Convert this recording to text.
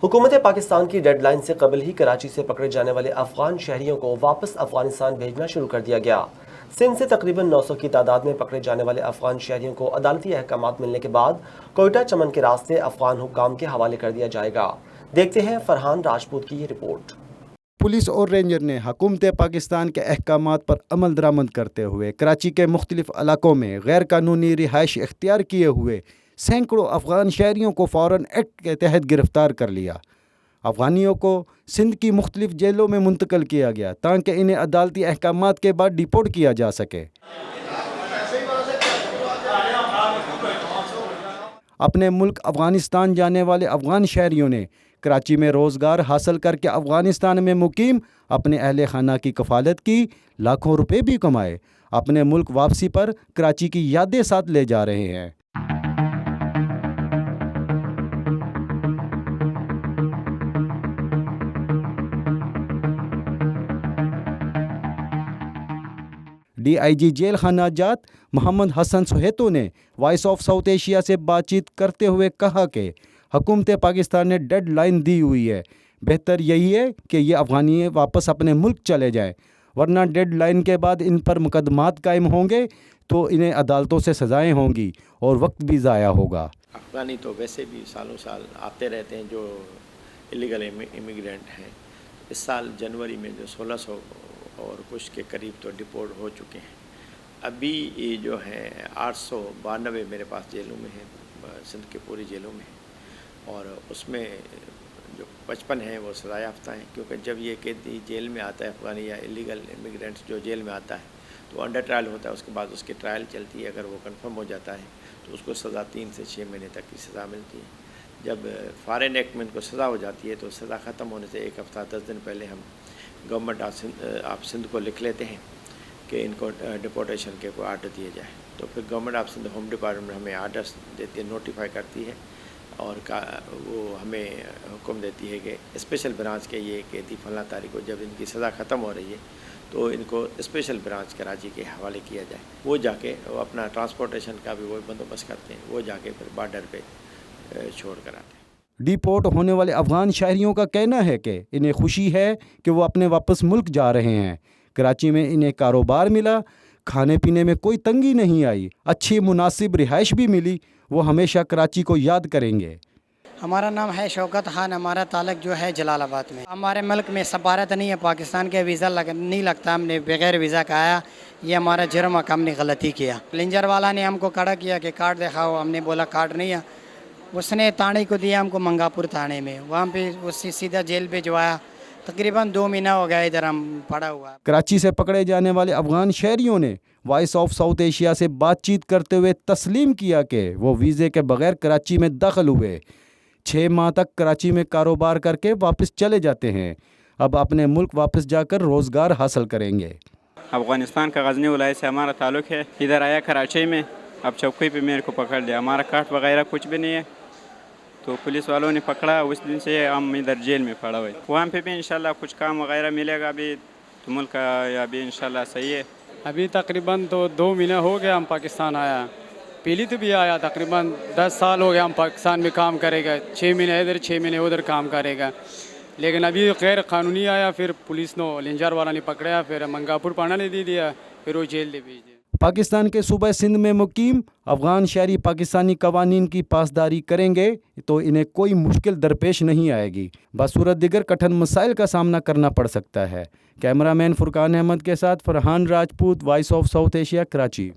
حکومت پاکستان کی dead line سے قبل ہی کراچی سے پکڑے جانے والے افغان شہریوں کو واپس افغانستان بھیجنا شروع کر دیا گیا۔ سندھ سے تقریباً 900 کی تعداد میں پکڑے جانے والے افغان شہریوں کو عدالتی احکامات ملنے کے بعد کوئٹہ چمن کے راستے افغان حکام کے حوالے کر دیا جائے گا۔ دیکھتے ہیں فرحان راجپوت کی یہ رپورٹ۔ پولیس اور رینجر نے حکومت پاکستان کے احکامات پر عمل درآمد کرتے ہوئے کراچی کے مختلف علاقوں میں غیر قانونی رہائش اختیار کیے ہوئے سینکڑوں افغان شہریوں کو فوراً ایکٹ کے تحت گرفتار کر لیا۔ افغانیوں کو سندھ کی مختلف جیلوں میں منتقل کیا گیا تاکہ انہیں عدالتی احکامات کے بعد ڈیپورٹ کیا جا سکے۔ اپنے ملک افغانستان جانے والے افغان شہریوں نے کراچی میں روزگار حاصل کر کے افغانستان میں مقیم اپنے اہل خانہ کی کفالت کی، لاکھوں روپے بھی کمائے۔ اپنے ملک واپسی پر کراچی کی یادیں ساتھ لے جا رہے ہیں۔ ڈی آئی جی جیل خانہ جات محمد حسن سہیتو نے وائس آف ساؤتھ ایشیا سے بات چیت کرتے ہوئے کہا کہ حکومت پاکستان نے ڈیڈ لائن دی ہوئی ہے، بہتر یہی ہے کہ یہ افغانی واپس اپنے ملک چلے جائیں، ورنہ ڈیڈ لائن کے بعد ان پر مقدمات قائم ہوں گے تو انہیں عدالتوں سے سزائیں ہوں گی اور وقت بھی ضائع ہوگا۔ افغانی تو ویسے بھی سالوں سال آتے رہتے ہیں جو الیگل امیگرینٹ ہیں۔ اس سال جنوری میں جو 1600 اور کچھ کے قریب تو ڈپورٹ ہو چکے ہیں۔ ابھی جو ہیں 892 میرے پاس جیلوں میں ہیں، سندھ کے پوری جیلوں میں ہیں، اور اس میں جو 55 ہیں وہ سزا یافتہ ہیں، کیونکہ جب یہ قیدی جیل میں آتا ہے افغانی یا الیگل امیگرینٹس جو جیل میں آتا ہے تو انڈر ٹرائل ہوتا ہے، اس کے بعد اس کی ٹرائل چلتی ہے، اگر وہ کنفرم ہو جاتا ہے تو اس کو سزا 3 سے 6 مہینے تک کی سزا ملتی ہے۔ جب فارن ایکٹ میں ان کو سزا ہو جاتی ہے تو سزا ختم ہونے سے 1 ہفتہ 10 دن پہلے ہم گورنمنٹ آف سندھ کو لکھ لیتے ہیں کہ ان کو ڈپورٹیشن کے کوئی آرڈر دیے جائے، تو پھر government of Sindh home department ہمیں آرڈرس دیتی ہے، نوٹیفائی کرتی ہے، اور وہ ہمیں حکم دیتی ہے کہ اسپیشل برانچ کے یہ قیدی فلاں تاریخ کو جب ان کی سزا ختم ہو رہی ہے تو ان کو اسپیشل برانچ کراچی کے حوالے کیا جائے۔ وہ جا کے وہ اپنا ٹرانسپورٹیشن کا بھی وہ بندوبست کرتے ہیں، وہ جا کے پھر بارڈر پہ چھوڑ کر آتے ہیں۔ ڈیپورٹ ہونے والے افغان شہریوں کا کہنا ہے کہ انہیں خوشی ہے کہ وہ اپنے واپس ملک جا رہے ہیں۔ کراچی میں انہیں کاروبار ملا، کھانے پینے میں کوئی تنگی نہیں آئی، اچھی مناسب رہائش بھی ملی، وہ ہمیشہ کراچی کو یاد کریں گے۔ ہمارا نام ہے شوکت خان، ہمارا تعلق جو ہے جلال آباد میں۔ ہمارے ملک میں سفارت نہیں ہے، پاکستان کے ویزا نہیں لگتا، ہم نے بغیر ویزا کا آیا، یہ ہمارا جرم ہے کہ ہم نے غلطی کیا۔ لنجر والا نے ہم کو کھڑا کیا کہ کارڈ دکھاؤ، ہم نے بولا کارڈ نہیں ہے، اس نے تھانے کو دیا ہم کو منگاپور تھانے میں، وہاں پہ اسی سیدھا جیل بھجوایا۔ تقریباً 2 مہینہ ہو گیا ادھر ہم پڑا ہوا۔ کراچی سے پکڑے جانے والے افغان شہریوں نے وائس آف ساؤتھ ایشیا سے بات چیت کرتے ہوئے تسلیم کیا کہ وہ ویزے کے بغیر کراچی میں داخل ہوئے، 6 ماہ تک کراچی میں کاروبار کر کے واپس چلے جاتے ہیں، اب اپنے ملک واپس جا کر روزگار حاصل کریں گے۔ افغانستان کا غزنی ولایت سے ہمارا تعلق ہے، ادھر آیا کراچی میں، اب چوکی پہ میرے کو پکڑ لیا، ہمارا کارڈ وغیرہ کچھ بھی نہیں ہے، تو پولیس والوں نے پکڑا، اس دن سے ہم ادھر جیل میں پڑا ہوئے۔ وہاں پہ بھی انشاءاللہ کچھ کام وغیرہ ملے گا، ابھی تو ملک کا ابھی انشاءاللہ صحیح ہے۔ ابھی تقریباً تو 2 مہینہ ہو گیا ہم پاکستان آیا، پہلی تو بھی آیا، تقریباً 10 سال ہو گیا ہم پاکستان میں کام کرے گا، 6 مہینے ادھر 6 مہینے ادھر کام کرے گا، لیکن ابھی غیر قانونی آیا، پھر پولیس نے لنجر والا نے پکڑا، پھر منگاپور پانا نے دے دیا، پھر وہ جیل دے بھیج دیا۔ پاکستان کے صوبہ سندھ میں مقیم افغان شہری پاکستانی قوانین کی پاسداری کریں گے تو انہیں کوئی مشکل درپیش نہیں آئے گی، بصورت دیگر کٹھن مسائل کا سامنا کرنا پڑ سکتا ہے۔ کیمرہ مین فرقان احمد کے ساتھ Farhan Rajput, Voice of South Asia, Karachi.